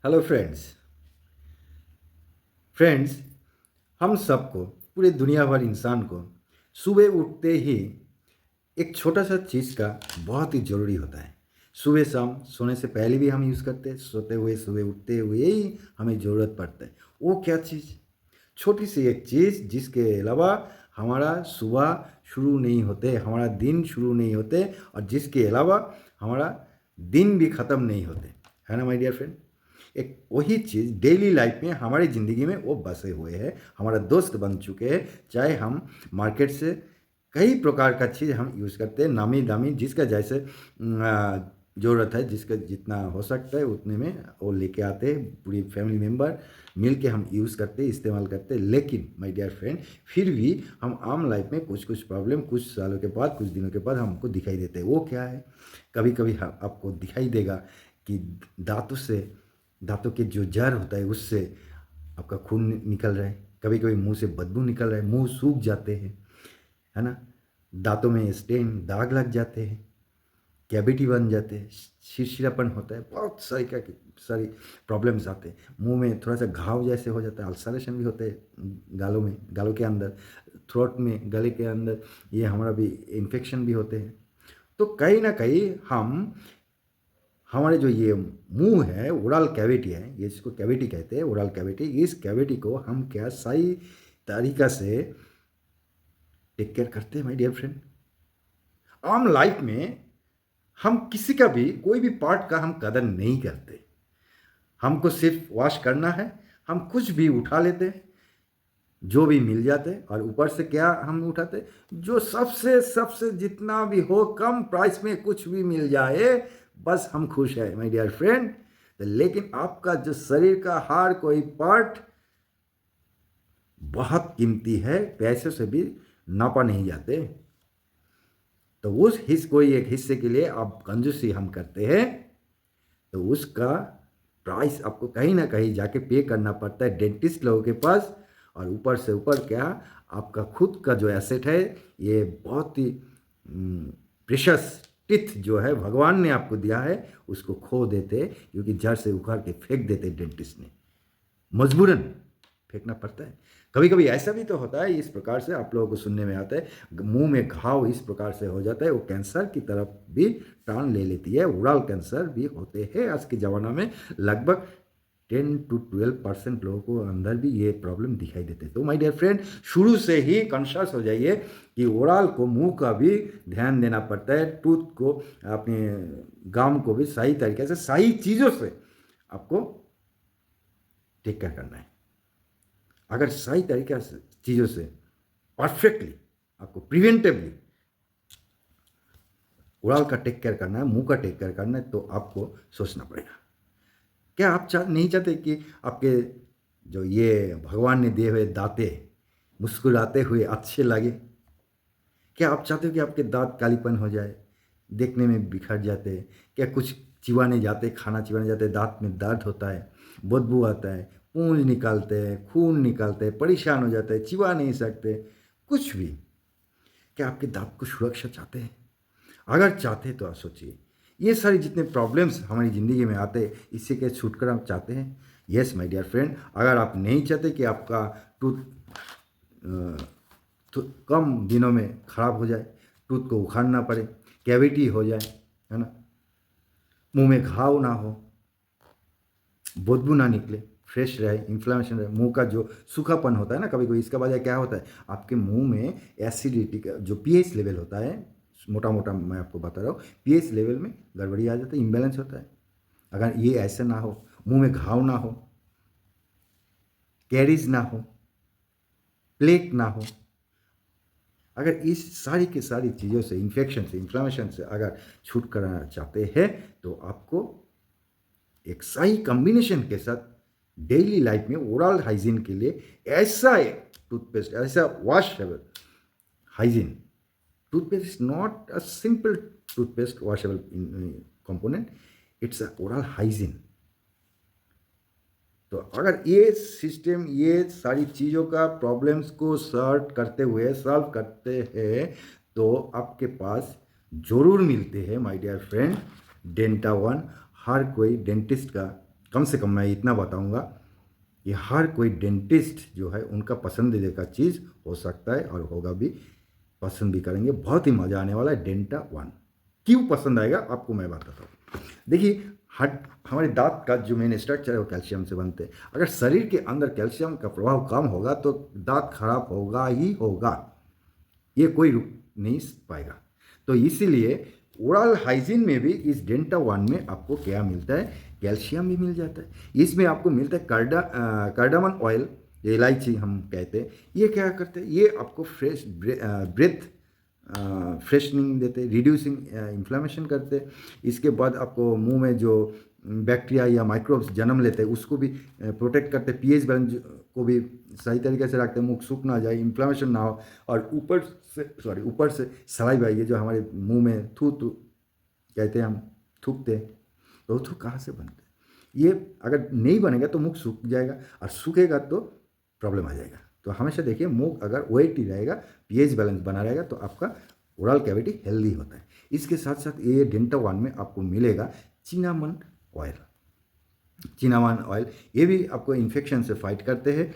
Hello friends हम सबको पूरे दुनिया भर इंसान को सुबह उठते ही एक छोटा सा चीज़ का बहुत ही ज़रूरी होता है। सुबह शाम सोने से पहले भी हम यूज़ करते हैं, सोते हुए सुबह उठते हुए ही हमें ज़रूरत पड़ता है। वो क्या चीज़? छोटी सी एक चीज़ जिसके अलावा हमारा सुबह शुरू नहीं होते, हमारा दिन शुरू नहीं होते और जिसके अलावा हमारा दिन भी ख़त्म नहीं होते, है ना माय डियर फ्रेंड? एक वही चीज़ डेली लाइफ में हमारी ज़िंदगी में वो बसे हुए हैं, हमारा दोस्त बन चुके हैं। चाहे हम मार्केट से कई प्रकार का चीज़ हम यूज़ करते हैं, नामी दामी जिसका जैसे ज़रूरत है, जिसका जितना हो सकता है उतने में वो लेके आते हैं। पूरी फैमिली मेम्बर मिल के हम यूज़ करते हैं, इस्तेमाल करते हैं। लेकिन माय डियर फ्रेंड, फिर भी हम आम लाइफ में कुछ कुछ प्रॉब्लम कुछ सालों के बाद, कुछ दिनों के बाद हमको दिखाई देते हैं। वो क्या है? कभी कभी आपको दिखाई देगा कि दांतों के जो जड़ होता है उससे आपका खून निकल रहा है। कभी कभी मुंह से बदबू निकल रहा है, मुंह सूख जाते हैं, है ना? दांतों में स्टेन दाग लग जाते हैं, कैविटी बन जाते हैं, चिड़चिड़ापन होता है, बहुत सारी प्रॉब्लम्स आते हैं। मुंह में थोड़ा सा घाव जैसे हो जाता है, अल्सरेशन भी होते हैं गालों में, गालों के अंदर, थ्रोट में, गले के अंदर ये हमारा भी इन्फेक्शन भी होते हैं। तो कहीं ना कहीं हम हमारे जो ये मुंह है, ओरल कैविटी है, ये जिसको कैविटी कहते हैं, ओरल कैविटी, इस कैविटी को हम क्या सही तरीका से टेक केयर करते हैं माय डियर फ्रेंड? आम लाइफ में हम किसी का भी कोई भी पार्ट का हम कदर नहीं करते। हमको सिर्फ वॉश करना है, हम कुछ भी उठा लेते हैं, जो भी मिल जाते हैं, और ऊपर से क्या हम उठाते हैं? जो सबसे सबसे जितना भी हो कम प्राइस में कुछ भी मिल जाए, बस हम खुश हैं माय डियर फ्रेंड। लेकिन आपका जो शरीर का हर कोई पार्ट बहुत कीमती है, पैसे से भी नापा नहीं जाते। तो उस कोई एक हिस्से के लिए आप कंजूसी हम करते हैं, तो उसका प्राइस आपको कहीं ना कहीं जाके पे करना पड़ता है डेंटिस्ट लोगों के पास। और ऊपर से ऊपर क्या, आपका खुद का जो एसेट है, ये बहुत ही प्रेशस टिथ जो है भगवान ने आपको दिया है, उसको खो देते, क्योंकि जड़ से उखाड़ के फेंक देते डेंटिस्ट ने, मजबूरन फेंकना पड़ता है। कभी कभी ऐसा भी तो होता है, इस प्रकार से आप लोगों को सुनने में आता है, मुंह में घाव इस प्रकार से हो जाता है, वो कैंसर की तरफ भी टर्न ले लेती है। ओरल कैंसर भी होते हैं आज के ज़माना में। लगभग 10 to 12% लोगों को अंदर भी ये प्रॉब्लम दिखाई देते हैं। तो माय डियर फ्रेंड, शुरू से ही कॉन्शियस हो जाइए कि ओरल को, मुंह का भी ध्यान देना पड़ता है, टूथ को, अपने गाम को भी सही तरीके से सही चीज़ों से आपको टेक केयर करना है। अगर सही तरीके से चीज़ों से परफेक्टली आपको प्रिवेंटिवली ओरल का टेक केयर करना है, मुंह का टेक केयर करना है, तो आपको सोचना पड़ेगा। क्या आप नहीं चाहते कि आपके जो ये भगवान ने दिए हुए दांते मुस्कुराते हुए अच्छे लगे? क्या आप चाहते हो कि आपके दांत कालीपन हो जाए, देखने में बिखर जाते हैं? क्या कुछ चिबाने जाते, खाना चिबाने जाते, दांत में दर्द होता है, बदबू आता है, पूंज निकालते हैं, खून निकालते हैं, परेशान हो जाते हैं, चिबा नहीं सकते, कुछ भी? क्या आपके दांत को सुरक्षा चाहते हैं? अगर चाहते हैं तो आप सोचिए, ये सारी जितने प्रॉब्लम्स हमारी ज़िंदगी में आते हैं, इससे क्या छुटकारा आप चाहते हैं? यस माय डियर फ्रेंड, अगर आप नहीं चाहते कि आपका टूथ तो कम दिनों में ख़राब हो जाए, टूथ को उखाड़ना पड़े, कैविटी हो जाए, है ना, मुंह में घाव ना हो, बदबू ना निकले, फ्रेश रहे, इन्फ्लेमेशन रहे, मुंह का जो सूखापन होता है ना, कभी कभी इसका वजह क्या होता है? आपके मुंह में एसिडिटी का जो पीएच लेवल होता है, मोटा मोटा मैं आपको बता रहा हूँ, पीएच लेवल में गड़बड़ी आ जाता है, इम्बैलेंस होता है। अगर ये ऐसे ना हो, मुंह में घाव ना हो, कैरीज ना हो, प्लेक ना हो, अगर इस सारी की सारी चीज़ों से, इन्फेक्शन से, इन्फ्लेमेशन से अगर छूट कराना चाहते हैं, तो आपको एक सही कॉम्बिनेशन के साथ डेली लाइफ में ओरल हाइजीन के लिए ऐसा एक टूथपेस्ट, ऐसा washable hygiene toothpaste is not a simple toothpaste washable component, it's a oral hygiene. तो अगर ये सिस्टम, ये सारी चीज़ों का प्रॉब्लम्स को सॉल्व करते हैं, तो आपके पास ज़रूर मिलते हैं my dear friend Denta one. हर कोई डेंटिस्ट का कम से कम मैं इतना बताऊंगा कि हर कोई डेंटिस्ट जो है उनका पसंदीदा का चीज़ हो सकता है और होगा भी, पसंद भी करेंगे। बहुत ही मज़ा आने वाला है डेंटा वन। क्यों पसंद आएगा आपको मैं बताता हूँ। देखिए, हट हमारे दांत का जो मेन स्ट्रक्चर है वो कैल्शियम से बनते हैं। अगर शरीर के अंदर कैल्शियम का प्रभाव कम होगा तो दांत खराब होगा ही होगा, ये कोई रुक नहीं पाएगा। तो इसीलिए ओरल हाइजीन में भी इस डेंटा वन में आपको क्या मिलता है, कैल्शियम भी मिल जाता है। इसमें आपको मिलता है कार्डामन ऑयल, इलायची हम कहते हैं। ये क्या करते हैं, ये आपको फ्रेश ब्रेथ फ्रेशनिंग देते, रिड्यूसिंग इन्फ्लामेशन करते। इसके बाद आपको मुंह में जो बैक्टीरिया या माइक्रोब्स जन्म लेते हैं उसको भी प्रोटेक्ट करते, पीएच बैलेंस को भी सही तरीके से रखते हैं, मुख सूख ना जाए, इन्फ्लामेशन ना हो। और ऊपर से सलाइवा, ये जो हमारे मुंह में थू कहते हैं हम, थूकते हैं, तो थू कहाँ से बनते हैं, ये अगर नहीं बनेगा तो मुख सूख जाएगा, और सूखेगा तो प्रॉब्लम आ जाएगा। तो हमेशा देखिए, मुख अगर वेट ही रहेगा, पीएच बैलेंस बना रहेगा, तो आपका ओरल कैविटी हेल्दी होता है। इसके साथ साथ ये डेंटा वन में आपको मिलेगा चिनामन ऑयल। चिनामन ऑयल ये भी आपको इन्फेक्शन से फाइट करते हैं,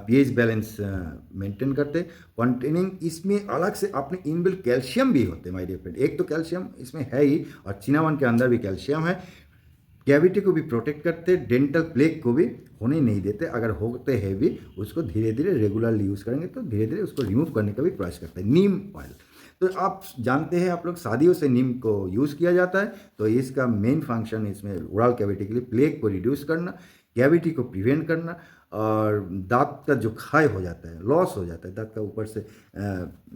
पीएच बैलेंस मेंटेन करते हैं, कंटेनिंग इसमें अलग से अपने इनबिल्ट कैल्शियम भी होते हैं माय डियर फ्रेंड। एक तो कैल्शियम इसमें है ही, और चिनामन के अंदर भी कैल्शियम है। कैविटी को भी प्रोटेक्ट करते, डेंटल प्लेग को भी होने नहीं देते। अगर होते हैं भी उसको धीरे धीरे रेगुलरली यूज़ करेंगे तो धीरे धीरे उसको रिमूव करने का भी प्रयास करते हैं। नीम ऑयल, तो आप जानते हैं, आप लोग शादियों से नीम को यूज़ किया जाता है। तो इसका मेन फंक्शन इसमें ओरल कैविटी के लिए प्लेग को रिड्यूस करना, कैविटी को प्रिवेंट करना, और दांत का जो क्षय हो जाता है, लॉस हो जाता है, दांत का ऊपर से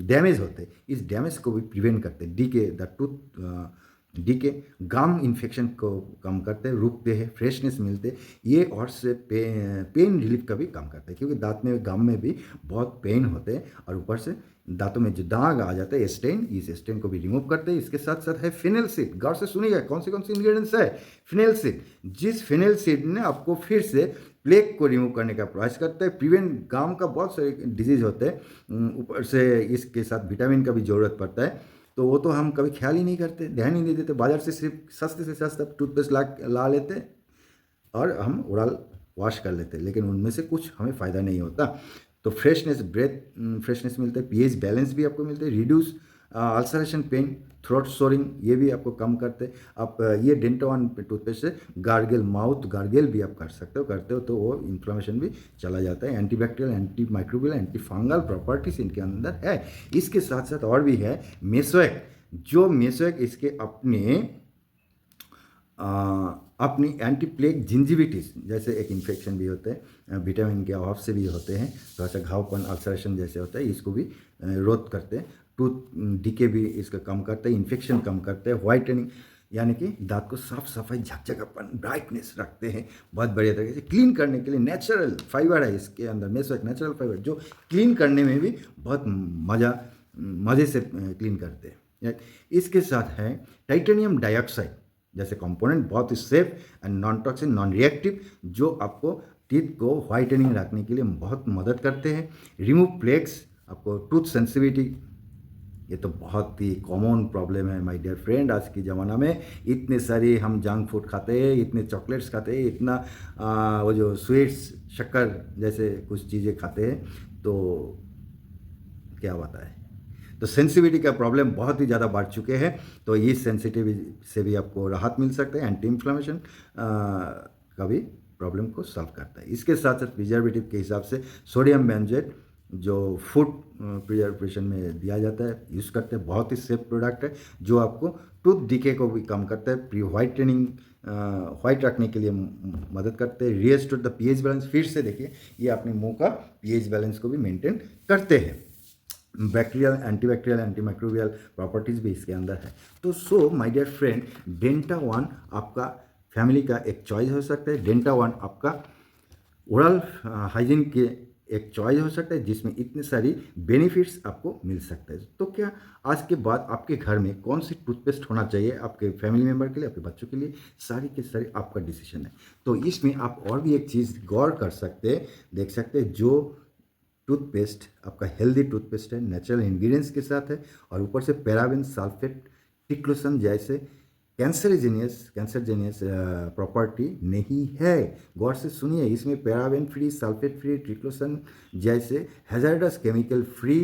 डैमेज होते हैं, इस डैमेज को भी प्रिवेंट करते हैं। Decay the tooth decay, gum infection को कम करते हैं, रुकते हैं, फ्रेशनेस मिलते, ये और से पेन रिलीफ का भी काम करता है, क्योंकि दांत में गम में भी बहुत पेन होते हैं, और ऊपर से दांतों में जो दाग आ जाता है स्टेन, इस स्टेन को भी रिमूव करते हैं। इसके साथ साथ है फिनेल सीड। गौर से सुनिएगा कौन से इंग्रेडिएंट्स है। फिनेल सीड, जिस फिनेल सीड ने आपको फिर से प्लेग को रिमूव करने का प्रयास करता है, प्रिवेंट गम का बहुत सारे डिजीज होते हैं, ऊपर से इसके साथ विटामिन का भी ज़रूरत पड़ता है। तो वो तो हम कभी ख्याल ही नहीं करते, ध्यान ही नहीं देते, बाजार से सिर्फ सस्ते से सस्ता टूथपेस्ट ला लेते और हम ओरल वॉश कर लेते, लेकिन उनमें से कुछ हमें फ़ायदा नहीं होता। तो फ्रेशनेस, ब्रेथ फ्रेशनेस मिलता है, पीएच बैलेंस भी आपको मिलता है, reduce ulceration pain, throat soring ये भी आपको कम करते हैं। आप ये डेंटा वन टूथपेस्ट से गार्गल, माउथ गार्गल भी आप कर सकते हो, करते हो तो वो इन्फ्लेमेशन भी चला जाता है। Antibacterial, anti microbial, anti fungal properties इनके अंदर है। इसके साथ साथ और भी है मेसोएक, जो मेसोएक इसके अपनी एंटी प्लेग जिंजिविटिस जैसे एक इन्फेक्शन भी होते हैं, विटामिन के अभाव से भी होते हैं, थोड़ा सा घावपन, अल्सरेशन जैसे होता है, इसको भी रोध करते हैं। टूथ डीके भी इसका कम करते हैं, इन्फेक्शन कम करते हैं, व्हाइटनिंग यानी कि दांत को साफ सफाई, झकझकापन, ब्राइटनेस रखते हैं, बहुत बढ़िया तरीके से क्लीन करने के लिए। नेचुरल फाइबर है इसके अंदर, मेसोएक नेचुरल फाइबर, जो क्लीन करने में भी बहुत मज़े से क्लीन करते हैं। इसके साथ है टाइटेनियम डाइऑक्साइड जैसे कंपोनेंट, बहुत ही safe and non toxic, non reactive, जो आपको टीथ को व्हाइटनिंग रखने के लिए बहुत मदद करते हैं। रिमूव प्लेक्स, आपको टूथ सेंसिटिविटी, ये तो बहुत ही कॉमन प्रॉब्लम है माय डियर फ्रेंड। आज के ज़माना में इतने सारे हम जंक फूड खाते हैं, इतने चॉकलेट्स खाते हैं, इतना वो जो स्वीट्स, शक्कर जैसे कुछ चीज़ें खाते हैं, तो क्या बताएं। तो सेंसिटिविटी का प्रॉब्लम बहुत ही ज़्यादा बढ़ चुके हैं, तो इस सेंसिटिविटी से भी आपको राहत मिल सकता है। एंटी इन्फ्लेमेशन का भी प्रॉब्लम को सॉल्व करता है। इसके साथ साथ प्रिजर्वेटिव के हिसाब से सोडियम बेंजोएट जो फूड प्रिजर्वेशन में दिया जाता है, यूज़ करते हैं, बहुत ही सेफ प्रोडक्ट है, जो आपको टूथ डीके को भी कम करता है, प्री व्हाइटनिंग व्हाइट रखने के लिए मदद करते हैं, रिस्टोर द पीएच बैलेंस। फिर से देखिए, ये अपने मुंह का पीएच बैलेंस को भी मेंटेन करते हैं। बैक्टीरियल, एंटीबैक्टीरियल, एंटीमाइक्रोबियल प्रॉपर्टीज़ भी इसके अंदर है। तो so my dear friend, Denta One आपका फैमिली का एक चॉइस हो सकता है। डेंटा वन आपका ओरल हाइजीन के एक चॉइस हो सकता है, जिसमें इतने सारी बेनिफिट्स आपको मिल सकते हैं। तो क्या आज के बाद आपके घर में कौन सी टूथपेस्ट होना चाहिए आपके फैमिली मेम्बर के लिए, आपके बच्चों के लिए, सारी के सारी आपका डिसीजन है। तो इसमें आप और भी एक चीज़ गौर कर सकते हैं, देख सकते हैं, जो टूथपेस्ट आपका हेल्दी टूथपेस्ट है, नेचुरल इंग्रेडिएंट्स के साथ है, और ऊपर से पैराबेन, सल्फेट, टिक्लोसन जैसे कैंसरजेनियस प्रॉपर्टी नहीं है। गौर से सुनिए, इसमें पैराबेन फ्री, सल्फेट फ्री, ट्रिक्लोसन जैसे हैजार्डस केमिकल फ्री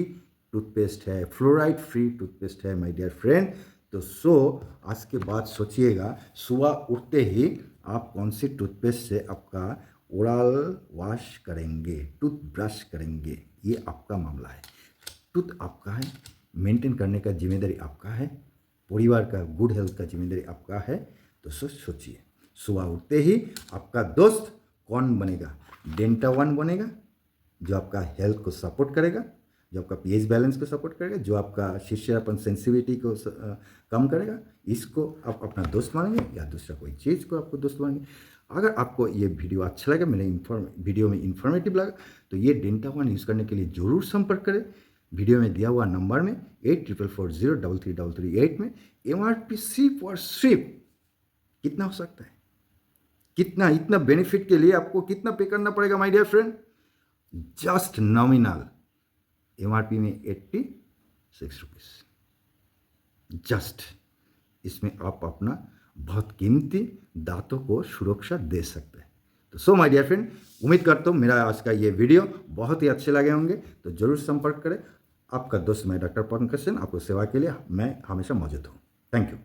टूथपेस्ट है, फ्लोराइड फ्री टूथपेस्ट है माय डियर फ्रेंड। तो आज के बाद सोचिएगा, सुबह उठते ही आप कौन सी टूथपेस्ट से आपका ओरल वॉश करेंगे, टूथ ब्रश करेंगे, ये आपका मामला है। टूथ आपका है, मेंटेन करने का जिम्मेदारी आपका है, परिवार का गुड हेल्थ का जिम्मेदारी आपका है। तो सोचिए, सुबह उठते ही आपका दोस्त कौन बनेगा? डेंटा वन बनेगा, जो आपका हेल्थ को सपोर्ट करेगा, जो आपका पीएच बैलेंस को सपोर्ट करेगा, जो आपका शिष्यपन सेंसिटिविटी को कम करेगा। इसको आप अपना दोस्त मानेंगे या दूसरा कोई चीज़ को आपको दोस्त मानेंगे? अगर आपको ये वीडियो अच्छा लगा, मेरे वीडियो में इन्फॉर्मेटिव लगा, तो ये डेंटा वन यूज़ करने के लिए ज़रूर संपर्क करें। वीडियो में दिया हुआ नंबर में 8440333338 में MRP सिर्फ और सिर्फ कितना हो सकता है? कितना? इतना बेनिफिट के लिए आपको कितना पे करना पड़ेगा my dear friend? Just nominal MRP में 86 रुपीज़। जस्ट इसमें आप अपना बहुत कीमती दांतों को सुरक्षा दे सकते हैं। तो माय डियर फ्रेंड, उम्मीद करता हूँ मेरा आज का ये वीडियो बहुत ही अच्छे लगे होंगे। तो जरूर संपर्क करें। आपका दोस्त मैं डॉक्टर पंकज सेन, आपको सेवा के लिए मैं हमेशा मौजूद हूँ। Thank you.